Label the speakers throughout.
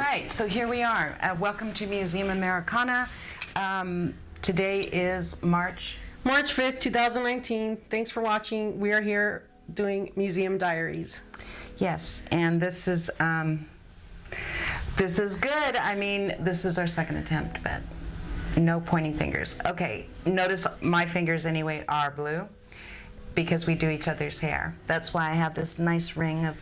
Speaker 1: right, so here we are. Welcome to Museum Americana. Today is March
Speaker 2: 5th, 2019. Thanks for watching. We are here doing Museum Diaries.
Speaker 1: Yes, and this is good. I mean, this is our second attempt, but no pointing fingers. Okay, notice my fingers anyway are blue because we do each other's hair. That's why I have this nice ring of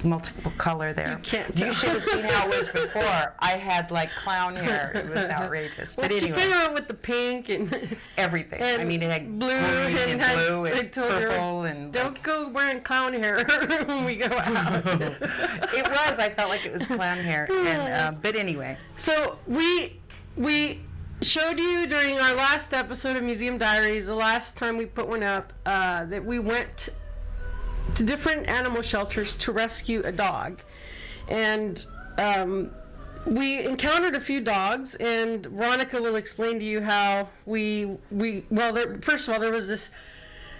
Speaker 1: multiple color there.
Speaker 2: You can't tell.
Speaker 1: You should have seen how it was before. I had like clown hair. It was outrageous.
Speaker 2: Well,
Speaker 1: but anyway,
Speaker 2: she came out with the pink and
Speaker 1: everything.
Speaker 2: and
Speaker 1: I mean, it had
Speaker 2: blue
Speaker 1: green and blue and purple and
Speaker 2: don't go wearing clown hair when we go out.
Speaker 1: It was. I felt like it was clown hair. And, but anyway.
Speaker 2: So we showed you during our last episode of Museum Diaries, the last time we put one up, that we went to different animal shelters to rescue a dog, and we encountered a few dogs, and Veronica will explain to you how first of all, there was this.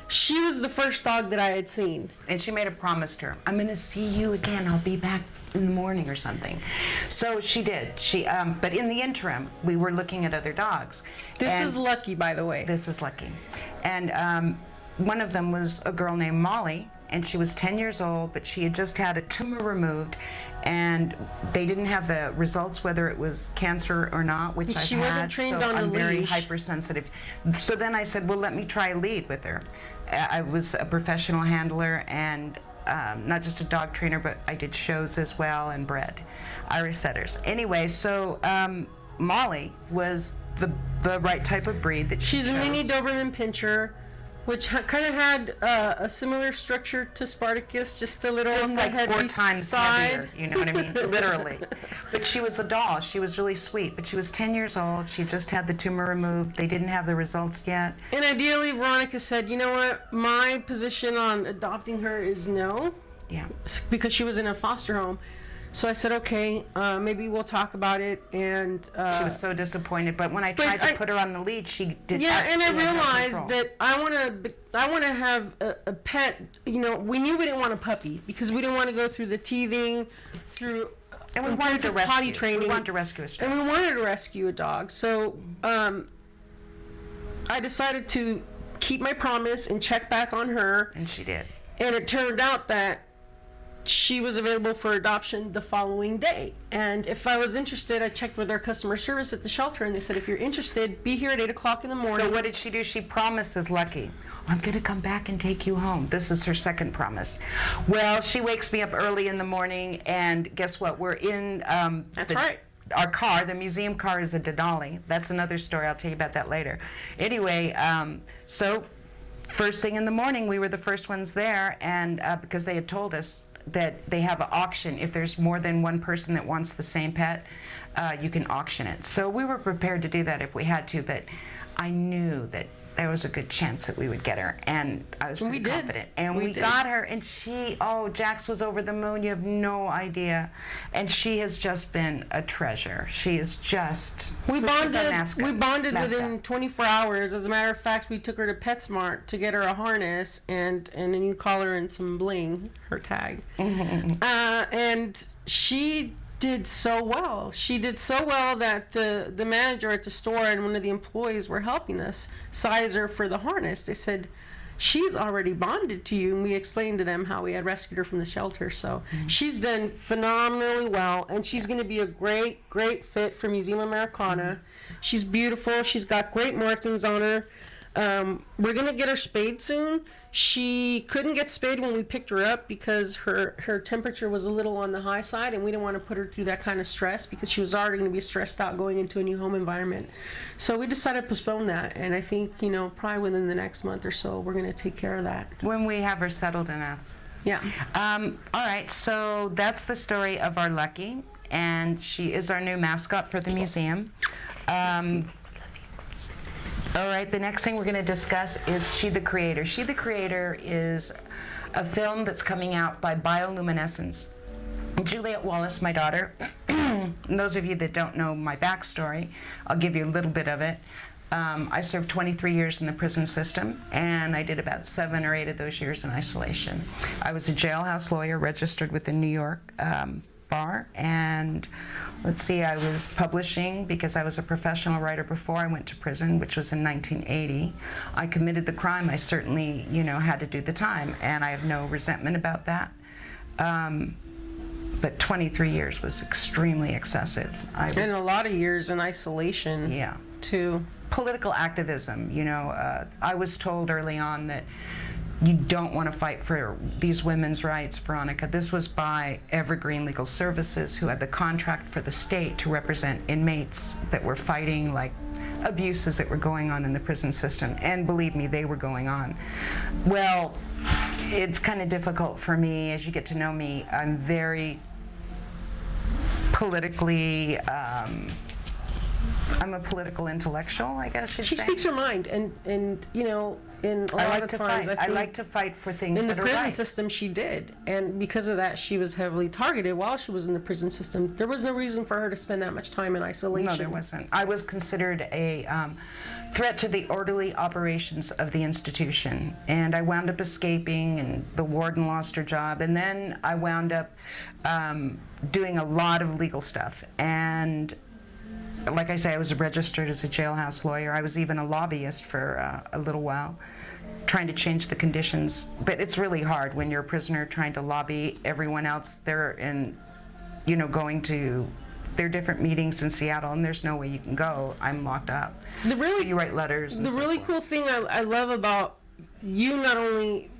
Speaker 2: She was the first dog that I had seen,
Speaker 1: and she made a promise to her. I'm going to see you again. I'll be back in the morning or something. So she did. But in the interim, we were looking at other dogs.
Speaker 2: This is Lucky, by the way.
Speaker 1: This is Lucky, and one of them was a girl named Molly. And she was 10 years old, but she had just had a tumor removed, and they didn't have the results whether it was cancer or not, which I've had.
Speaker 2: She wasn't trained on the
Speaker 1: I'm very
Speaker 2: leash.
Speaker 1: hypersensitive. So then I said, well, let me try a lead with her. I was a professional handler and not just a dog trainer, but I did shows as well and bred Irish setters. Anyway, so Molly was the right type of breed that she chose.
Speaker 2: She's a mini Doberman Pinscher, which kind of had a similar structure to Spartacus, just a little
Speaker 1: just like 4 times heavier, you know what I mean? Literally. But she was a doll. She was really sweet. But she was 10 years old. She just had the tumor removed. They didn't have the results yet.
Speaker 2: And ideally, Veronica said, you know what? My position on adopting her is no.
Speaker 1: Yeah.
Speaker 2: Because she was in a foster home. So I said, okay, maybe we'll talk about it. And
Speaker 1: she was so disappointed. But when I tried to put her on the lead, she did.
Speaker 2: Yeah, and I realized that I want to have a pet. You know, we knew we didn't want a puppy because we didn't want to go through the teething,
Speaker 1: and we wanted to rescue.
Speaker 2: Potty training.
Speaker 1: We wanted to rescue a dog.
Speaker 2: And we wanted to rescue a dog. So I decided to keep my promise and check back on her.
Speaker 1: And she did.
Speaker 2: And it turned out that she was available for adoption the following day. And if I was interested, I checked with our customer service at the shelter, and they said, if you're interested, be here at 8 o'clock in the morning.
Speaker 1: So what did she do? She promises Lucky, I'm going to come back and take you home. This is her second promise. Well, she wakes me up early in the morning, and guess what? We're in our car. The museum car is a Denali. That's another story. I'll tell you about that later. Anyway, so first thing in the morning, we were the first ones there, and because they had told us that they have an auction. If there's more than one person that wants the same pet, you can auction it. So we were prepared to do that if we had to, but I knew that there was a good chance that we would get her, and I was pretty confident. And we got her, and Jax was over the moon. You have no idea. And she has just been a treasure. She is just
Speaker 2: We bonded within 24 hours. As a matter of fact, we took her to PetSmart to get her a harness and a new collar and some bling, her tag. And she did so well. She did so well that the manager at the store and one of the employees were helping us size her for the harness. They said, she's already bonded to you, and we explained to them how we had rescued her from the shelter. So she's done phenomenally well, and she's going to be a great fit for Museum Americana. She's beautiful. She's got great markings on her. We're going to get her spayed soon. She couldn't get spayed when we picked her up because her temperature was a little on the high side, and we didn't want to put her through that kind of stress because she was already going to be stressed out going into a new home environment. So we decided to postpone that, and I think, probably within the next month or so, we're going to take care of that.
Speaker 1: When we have her settled enough.
Speaker 2: Yeah.
Speaker 1: All right, so that's the story of our Lucky, and she is our new mascot for the museum. All right, the next thing we're going to discuss is She the Creator. She the Creator is a film that's coming out by Bioluminescence. Juliet Wallace, my daughter, and those of you that don't know my backstory, I'll give you a little bit of it. I served 23 years in the prison system, and I did about 7 or 8 of those years in isolation. I was a jailhouse lawyer registered with the New York bar, and let's see, I was publishing because I was a professional writer before I went to prison, which was in 1980. I committed the crime. I certainly, had to do the time, and I have no resentment about that. But 23 years was extremely excessive.
Speaker 2: And a lot of years in isolation.
Speaker 1: Yeah.
Speaker 2: Too.
Speaker 1: Political activism, I was told early on that you don't want to fight for these women's rights, Veronica. This was by Evergreen Legal Services, who had the contract for the state to represent inmates that were fighting like abuses that were going on in the prison system. And believe me, they were going on. Well, it's kind of difficult for me. As you get to know me, I'm very politically, I'm a political intellectual, I guess you'd say.
Speaker 2: She speaks her mind, and in a lot of times,
Speaker 1: I like to fight for things
Speaker 2: in the
Speaker 1: that are
Speaker 2: prison
Speaker 1: right.
Speaker 2: system she did, and because of that she was heavily targeted while she was in the prison system. There was no reason for her to spend that much time in isolation.
Speaker 1: No, there wasn't. I was considered a threat to the orderly operations of the institution, and I wound up escaping, and the warden lost her job, and then I wound up doing a lot of legal stuff. And like I say, I was registered as a jailhouse lawyer. I was even a lobbyist for a little while, trying to change the conditions. But it's really hard when you're a prisoner trying to lobby everyone else. They're in, going to their different meetings in Seattle, and there's no way you can go. I'm locked up. So you write letters.
Speaker 2: The really cool thing I love about you, not only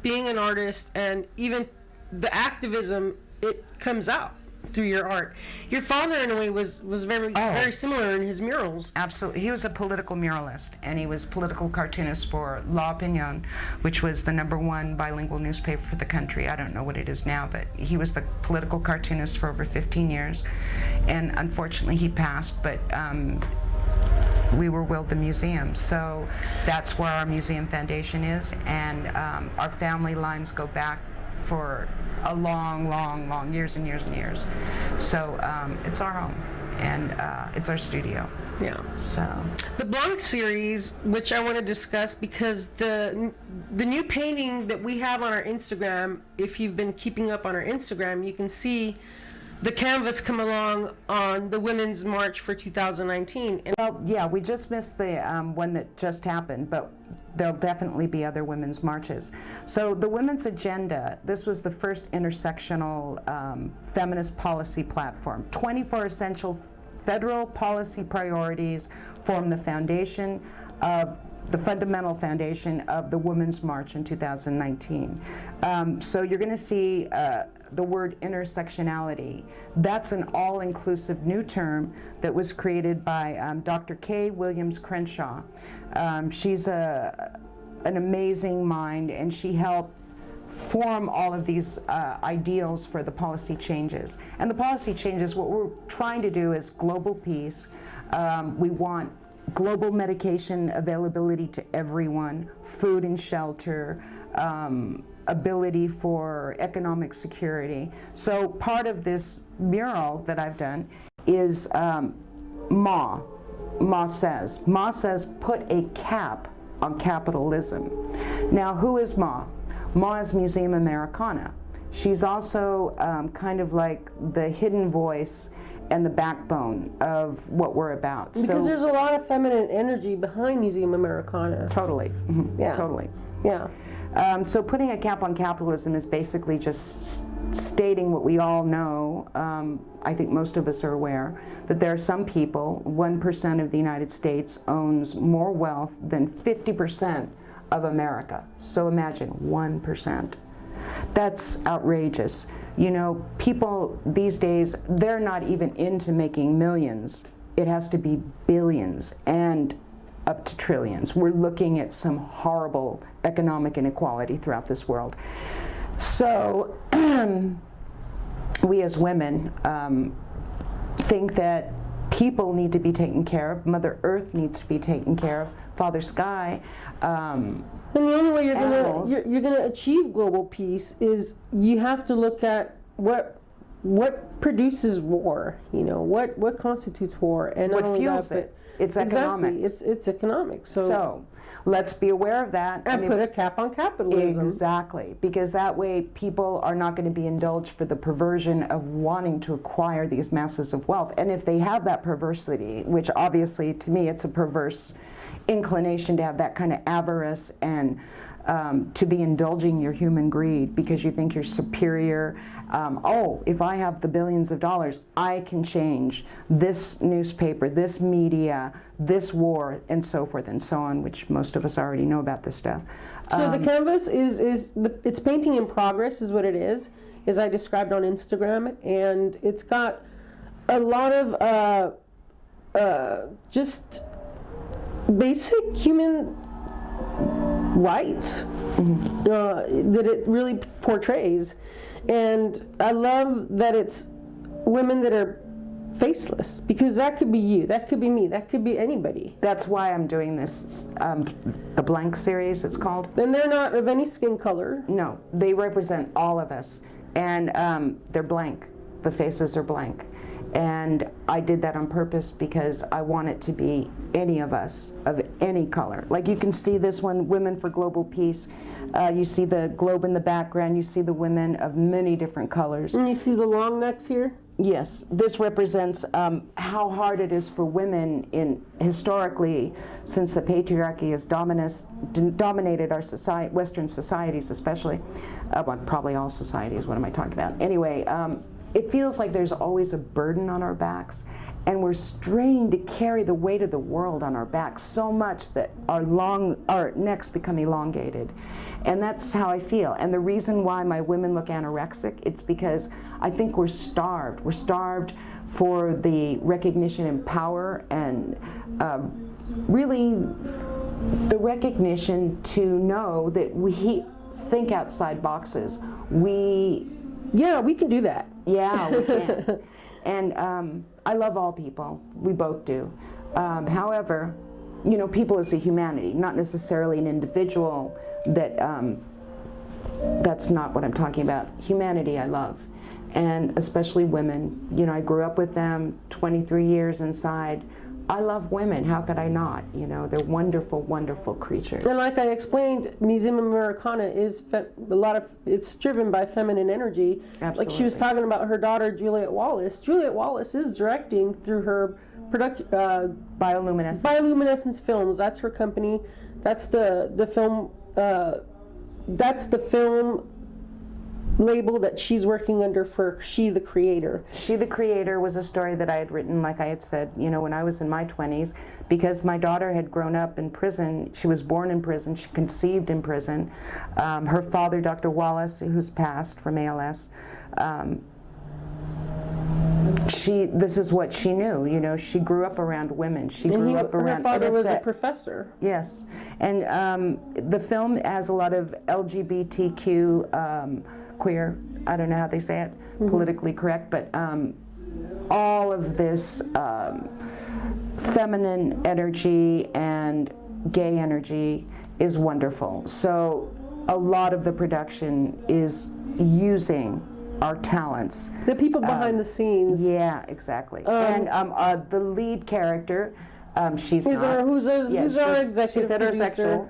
Speaker 2: being an artist and even the activism, it comes out through your art. Your father, in a way, was very similar in his murals.
Speaker 1: Absolutely. He was a political muralist, and he was political cartoonist for La Opinion, which was the #1 bilingual newspaper for the country. I don't know what it is now, but he was the political cartoonist for over 15 years, and unfortunately he passed, but we were willed the museum, so that's where our museum foundation is, and our family lines go back for a long years and years and years. So it's our home, and it's our studio.
Speaker 2: Yeah.
Speaker 1: So
Speaker 2: the Blanc series, which I want to discuss, because the new painting that we have on our Instagram, if you've been keeping up on our Instagram, you can see the canvas come along on the Women's March for 2019. And
Speaker 1: well, yeah, we just missed the one that just happened, but there'll definitely be other women's marches. So the Women's Agenda, this was the first intersectional feminist policy platform. 24 essential federal policy priorities form the foundation of the fundamental foundation of the Women's March in 2019. So you're going to see the word intersectionality. That's an all-inclusive new term that was created by Dr. Kay Williams Crenshaw. She's an amazing mind, and she helped form all of these ideals for the policy changes. And the policy changes, what we're trying to do is global peace. We want global medication availability to everyone, food and shelter, ability for economic security. So part of this mural that I've done is Ma says, put a cap on capitalism. Now, who is Ma? Ma is Museum Americana. She's also kind of like the hidden voice and the backbone of what we're about.
Speaker 2: Because there's a lot of feminine energy behind Museum Americana.
Speaker 1: Totally. Mm-hmm.
Speaker 2: Yeah.
Speaker 1: Totally.
Speaker 2: Yeah.
Speaker 1: So putting a cap on capitalism is basically just stating what we all know. I think most of us are aware that there are some people, 1% of the United States owns more wealth than 50% of America. So imagine 1%. That's outrageous. People these days, they're not even into making millions. It has to be billions and up to trillions. We're looking at some horrible economic inequality throughout this world. So we as women think that people need to be taken care of, Mother Earth needs to be taken care of, Father Sky.
Speaker 2: And the only way you're gonna achieve global peace is you have to look at what produces war. What constitutes war, and
Speaker 1: what fuels it. It's economics.
Speaker 2: Exactly. It's economic. So
Speaker 1: let's be aware of that.
Speaker 2: And put a cap on capitalism.
Speaker 1: Exactly, because that way people are not going to be indulged for the perversion of wanting to acquire these masses of wealth. And if they have that perversity, which obviously to me it's a perverse inclination to have that kind of avarice and to be indulging your human greed because you think you're superior. Oh, if I have the billions of dollars, I can change this newspaper, this media, this war, and so forth and so on, which most of us already know about this stuff.
Speaker 2: So the canvas it's painting in progress is what it is, as I described on Instagram, and it's got a lot of just basic human rights that it really portrays. And I love that it's women that are faceless, because that could be you, that could be me, that could be anybody.
Speaker 1: That's why I'm doing this, the Blank series it's called.
Speaker 2: And they're not of any skin color.
Speaker 1: No, they represent all of us, and they're blank. The faces are blank. And I did that on purpose because I want it to be any of us, of any color. Like you can see this one, Women for Global Peace. You see the globe in the background. You see the women of many different colors.
Speaker 2: And you see the long necks here?
Speaker 1: Yes, this represents how hard it is for women historically, since the patriarchy has dominated our society, Western societies especially, well, probably all societies, what am I talking about? Anyway, it feels like there's always a burden on our backs, and we're strained to carry the weight of the world on our backs so much that our necks become elongated. And that's how I feel. And the reason why my women look anorexic, it's because I think we're starved. We're starved for the recognition and power, and really the recognition to know that we think outside boxes.
Speaker 2: Yeah, we can do that.
Speaker 1: Yeah, we can. And I love all people. We both do. However, you know, people as a humanity, not necessarily an individual. That's not what I'm talking about. Humanity I love, and especially women. You know, I grew up with them, 23 years inside. I love women. How could I not? You know, they're wonderful, wonderful creatures.
Speaker 2: And like I explained, Museum Americana is it's driven by feminine energy.
Speaker 1: Absolutely.
Speaker 2: Like she was talking about her daughter, Juliet Wallace. Juliet Wallace is directing through her production.
Speaker 1: Bioluminescence.
Speaker 2: Bioluminescence Films. That's her company. That's the film. That's the film label that she's working under for She the Creator.
Speaker 1: She the Creator was a story that I had written, like I had said, you know, when I was in my 20s, because my daughter had grown up in prison. She was born in prison. She conceived in prison. Her father, Dr. Wallace, who's passed from ALS, this is what she knew. You know, she grew up around women. She grew up around.
Speaker 2: Her father was a professor.
Speaker 1: Yes, and the film has a lot of LGBTQ queer. I don't know how they say it, politically correct, but all of this feminine energy and gay energy is wonderful. So a lot of the production is using our talents.
Speaker 2: The people behind the scenes.
Speaker 1: Yeah, exactly. And the lead character, who's
Speaker 2: our executive
Speaker 1: she's heterosexual.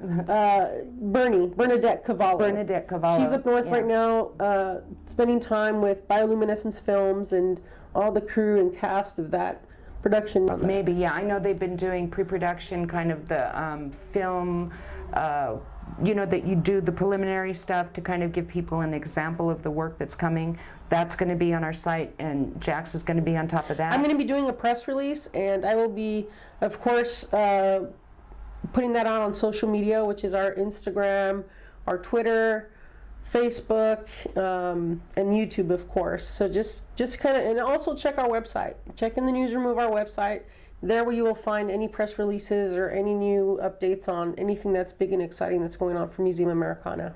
Speaker 2: Producer, Bernadette Cavallo.
Speaker 1: Bernadette Cavallo.
Speaker 2: She's up north right now, spending time with Bioluminescence Films and all the crew and cast of that production.
Speaker 1: Maybe, yeah. I know they've been doing pre-production, kind of the film. You know, that you do the preliminary stuff to kind of give people an example of the work that's coming. That's going to be on our site, and Jax is going to be on top of that.
Speaker 2: I'm going to be doing a press release, and I will be, of course, putting that out on social media, which is our Instagram, our Twitter, Facebook, and YouTube, of course. So just kind of, and also check our website. Check in the newsroom of our website. There you will find any press releases or any new updates on anything that's big and exciting that's going on for Museum Americana.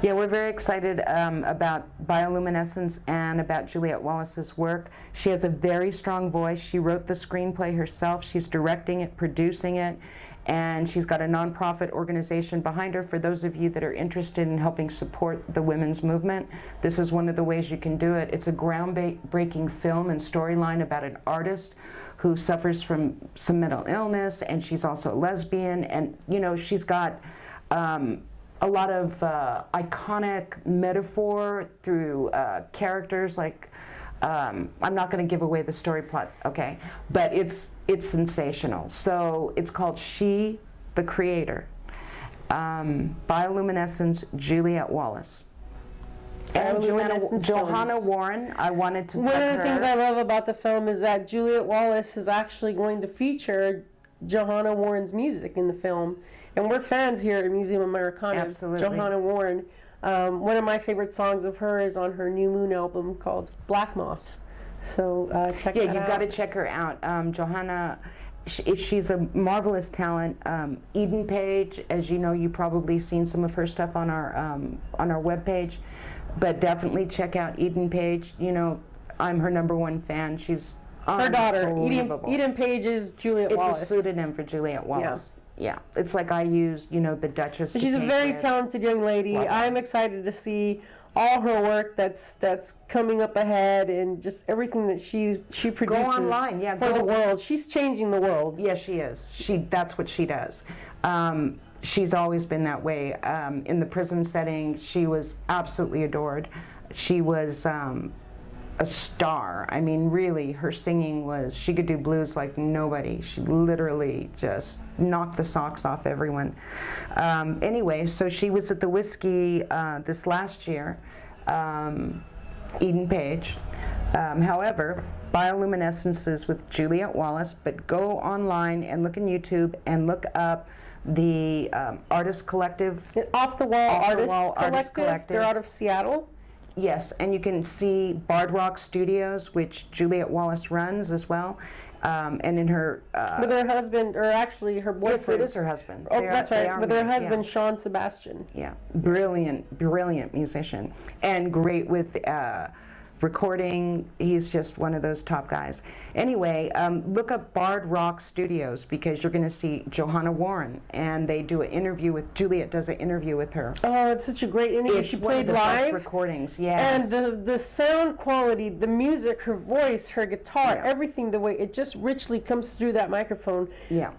Speaker 1: Yeah, we're very excited about Bioluminescence and about Juliet Wallace's work. She has a very strong voice. She wrote the screenplay herself. She's directing it, producing it, and she's got a nonprofit organization behind her. For those of you that are interested in helping support the women's movement, this is one of the ways you can do it. It's a groundbreaking film and storyline about an artist who suffers from some mental illness, and she's also a lesbian, and she's got a lot of iconic metaphor through characters like. I'm not going to give away the story plot, okay? But it's sensational. So it's called She, the Creator. Bioluminescence, Juliet Wallace. And Johanna Warren, I wanted to
Speaker 2: One
Speaker 1: put
Speaker 2: of the things
Speaker 1: her.
Speaker 2: I love about the film is that Juliet Wallace is actually going to feature Johanna Warren's music in the film. And we're fans here at Museum Americana.
Speaker 1: Absolutely.
Speaker 2: Johanna Warren. One of my favorite songs of her is on her New Moon album called Black Moss. So check that out.
Speaker 1: Yeah, you've got to check her out. Johanna, she's a marvelous talent. Eden Page, as you know, you've probably seen some of her stuff on our webpage, but definitely check out Eden Page. I'm her #1 fan. She's
Speaker 2: her daughter,
Speaker 1: unbelievable.
Speaker 2: Eden Page, is Juliet Wallace.
Speaker 1: It's a pseudonym for Juliet Wallace. Yeah, it's like I use, the Duchess.
Speaker 2: She's a very talented young lady.
Speaker 1: Wow.
Speaker 2: I'm excited to see all her work that's coming up ahead, and just everything that she produces.
Speaker 1: Go online, yeah.
Speaker 2: For the world. She's changing the world.
Speaker 1: Yes, she is. That's what she does. She's always been that way. In the prison setting, she was absolutely adored. She was a star. I mean, really, her singing was, she could do blues like nobody. She literally just knocked the socks off everyone. Anyway, so she was at the Whiskey this last year, Eden Page. However, Bioluminescence is with Juliet Wallace, but go online and look in YouTube and look up the Artist Collective.
Speaker 2: Off the Wall Artist Collective. They're out of Seattle.
Speaker 1: Yes, and you can see Bard Rock Studios, which Juliet Wallace runs as well, and in her.
Speaker 2: With her husband, or actually her boyfriend.
Speaker 1: It is her husband.
Speaker 2: Oh, that's right. With her husband, Sean Sebastian.
Speaker 1: Yeah, brilliant musician, and great with recording. He's just one of those top guys. Anyway, look up Bard Rock Studios, because you're going to see Johanna Warren, and they do an interview with Juliet. Does an interview with her.
Speaker 2: Oh, it's such a great interview.
Speaker 1: It's
Speaker 2: she
Speaker 1: one of
Speaker 2: played
Speaker 1: the
Speaker 2: live.
Speaker 1: best recordings. Yes.
Speaker 2: And the sound quality, the music, her voice, her guitar, everything, the way it just richly comes through that microphone.
Speaker 1: Yeah.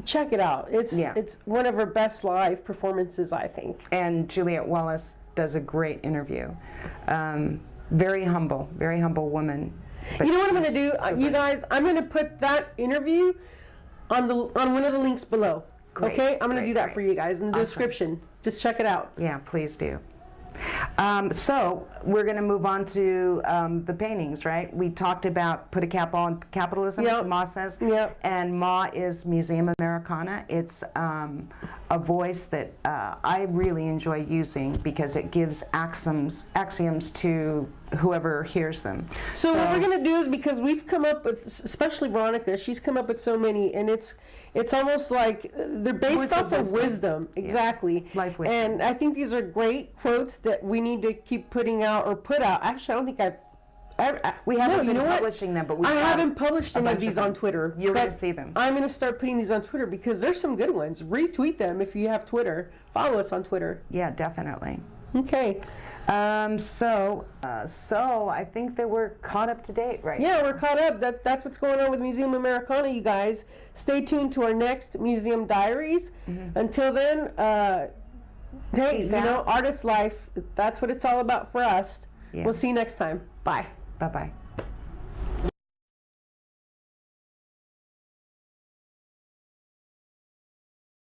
Speaker 2: Check it out. It's one of her best live performances, I think.
Speaker 1: And Juliet Wallace does a great interview. Very humble woman.
Speaker 2: You know what I'm going to do, you guys? I'm going to put that interview on one of the links below.
Speaker 1: Great,
Speaker 2: okay, I'm going to do that
Speaker 1: great.
Speaker 2: for you guys in the description. Just check it out.
Speaker 1: Yeah, please do. So we're going to move on to the paintings, right? We talked about Put a Cap on Capitalism, Ma says.
Speaker 2: Yep.
Speaker 1: And Ma is Museum Americana. It's a voice that I really enjoy using, because it gives axioms to whoever hears them.
Speaker 2: So what we're going to do is, because we've come up with, especially Veronica, she's come up with so many, and it's almost like they're based off of wisdom. Exactly.
Speaker 1: Life wisdom.
Speaker 2: And I think these are great quotes that we need to keep putting out, or put out. Actually, I don't think
Speaker 1: we haven't been publishing them, but
Speaker 2: I haven't published any of these on Twitter.
Speaker 1: You're going to see them.
Speaker 2: I'm going to start putting these on Twitter, because there's some good ones. Retweet them if you have Twitter. Follow us on Twitter.
Speaker 1: Yeah, definitely.
Speaker 2: Okay.
Speaker 1: So I think that we're caught up to date, right?
Speaker 2: Yeah, we're caught up. That's what's going on with Museum Americana, you guys. Stay tuned to our next Museum Diaries. Until then, hey, artist life, that's what it's all about for us.
Speaker 1: Yeah.
Speaker 2: We'll see you next time. Bye.
Speaker 1: Bye-bye.